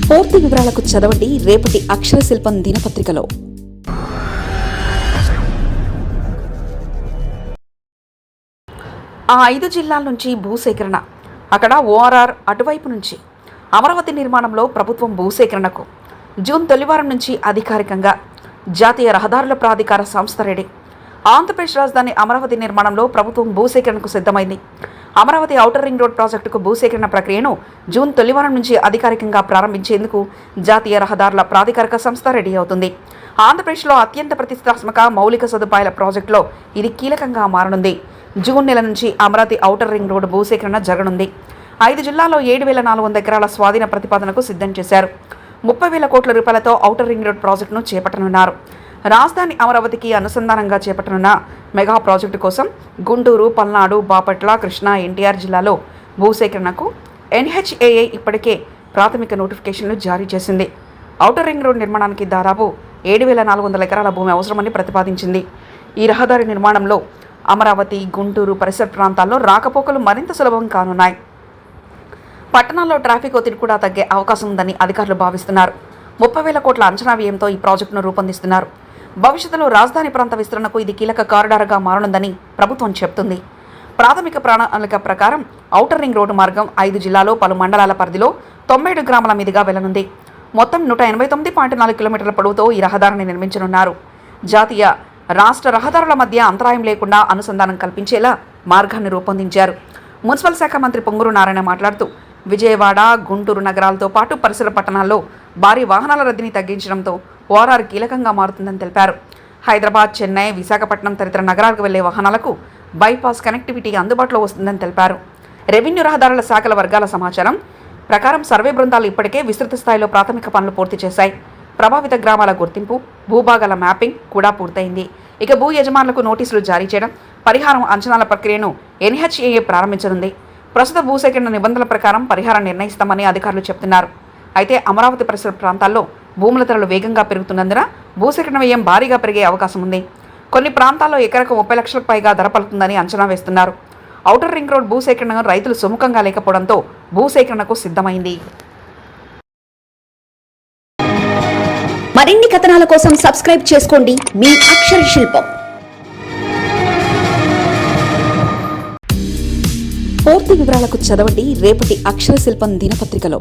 పూర్తి వివరాలకు చదవండి రేపటి అక్షర శిల్పం దినపత్రికలో. ఆ 5 జిల్లాల నుంచి భూసేకరణ, అక్కడ ఓఆర్ఆర్ అటువైపు నుంచి అమరావతి నిర్మాణంలో ప్రభుత్వం భూసేకరణకు జూన్ తొలివారం నుంచి అధికారికంగా జాతీయ రహదారుల ప్రాధికార సంస్థ రెడీ. ఆంధ్రప్రదేశ్ రాజధాని అమరావతి నిర్మాణంలో ప్రభుత్వం భూసేకరణకు సిద్ధమైంది. అమరావతి ఔటర్ రింగ్ రోడ్ ప్రాజెక్టుకు భూసేకరణ ప్రక్రియను జూన్ తొలివారం నుంచి అధికారికంగా ప్రారంభించేందుకు జాతీయ రహదారుల ప్రాధికారిక సంస్థ రెడీ అవుతుంది. ఆంధ్రప్రదేశ్లో అత్యంత ప్రతిష్టాత్మక మౌలిక సదుపాయాల ప్రాజెక్టులో ఇది కీలకంగా మారనుంది. జూన్ నెల నుంచి అమరావతి ఔటర్ రింగ్ రోడ్ భూసేకరణ జరగనుంది. 5 జిల్లాల్లో 7,400 ఎకరాల స్వాధీన ప్రతిపాదనకు సిద్ధం చేశారు. 30,000 కోట్ల రూపాయలతో ఔటర్ రింగ్ రోడ్ ప్రాజెక్టును చేపట్టనున్నారు. రాజధాని అమరావతికి అనుసంధానంగా చేపట్టనున్న మెగా ప్రాజెక్టు కోసం గుంటూరు, పల్నాడు, బాపట్ల, కృష్ణా, ఎన్టీఆర్ జిల్లాలో భూసేకరణకు ఎన్హెచ్ఏఐ ఇప్పటికే ప్రాథమిక నోటిఫికేషన్లు జారీ చేసింది. ఔటర్ రింగ్ రోడ్ నిర్మాణానికి దాదాపు 7,400 ఎకరాల భూమి అవసరమని ప్రతిపాదించింది. ఈ రహదారి నిర్మాణంలో అమరావతి, గుంటూరు పరిసర ప్రాంతాల్లో రాకపోకలు మరింత సులభం కానున్నాయి. పట్టణాల్లో ట్రాఫిక్ ఒత్తిడి కూడా తగ్గే అవకాశం ఉందని అధికారులు భావిస్తున్నారు. 30,000 కోట్ల అంచనా వ్యయంతో ఈ ప్రాజెక్టును రూపొందిస్తున్నారు. భవిష్యత్తులో రాజధాని ప్రాంత విస్తరణకు ఇది కీలక కారిడార్గా మారనుందని ప్రభుత్వం చెబుతుంది. ప్రాథమిక ప్రణాళిక ప్రకారం ఔటర్ రింగ్ రోడ్డు మార్గం 5 జిల్లాలో పలు మండలాల పరిధిలో 97 గ్రామాల మీదుగా వెళ్లనుంది. మొత్తం 189.4 కిలోమీటర్ల పొడవుతో ఈ రహదారిని నిర్మించనున్నారు. జాతీయ, రాష్ట్ర రహదారుల మధ్య అంతరాయం లేకుండా అనుసంధానం కల్పించేలా మార్గాన్ని రూపొందించారు. మున్సిపల్ శాఖ మంత్రి పొంగూరు నారాయణ మాట్లాడుతూ విజయవాడ, గుంటూరు నగరాలతో పాటు పరిసర పట్టణాల్లో భారీ వాహనాల రద్దీని తగ్గించడంతో ఓఆర్ఆర్ కీలకంగా మారుతుందని తెలిపారు. హైదరాబాద్, చెన్నై, విశాఖపట్నం తదితర నగరాలకు వెళ్లే వాహనాలకు బైపాస్ కనెక్టివిటీ అందుబాటులో వస్తుందని తెలిపారు. రెవెన్యూ రహదారుల శాఖల వర్గాల సమాచారం ప్రకారం సర్వే బృందాలు ఇప్పటికే విస్తృత స్థాయిలో ప్రాథమిక పనులు పూర్తి చేశాయి. ప్రభావిత గ్రామాల గుర్తింపు, భూభాగాల మ్యాపింగ్ కూడా పూర్తయింది. ఇక భూ యజమానులకు నోటీసులు జారీ చేయడం, పరిహారం అంచనాల ప్రక్రియను ఎన్హెచ్ఏఏ ప్రారంభించనుంది. ప్రస్తుత భూసేకరణ నిబంధనల ప్రకారం పరిహారం నిర్ణయిస్తామని అధికారులు చెబుతున్నారు. అయితే అమరావతి పరిసర ప్రాంతాల్లో భూముల ధరలు వేగంగా పెరుగుతున్నందున భూసేకరణ వ్యయం భారీగా పెరిగే అవకాశం ఉంది. కొన్ని ప్రాంతాల్లో ఎకరకు 30 లక్షలకు పైగా ధర పలుకుతుందని అంచనా వేస్తున్నారు. ఔటర్ రింగ్ రోడ్ భూసేకరణ రైతులు సుముఖంగా లేకపోవడంతో భూసేకరణకు సిద్ధమైంది. మరిన్ని కథనాల కోసం సబ్స్క్రైబ్ చేసుకోండి మీ అక్షర శిల్పం. పూర్తి వివరాలకు చదవండి రేపటి అక్షర శిల్పం దినపత్రికలో.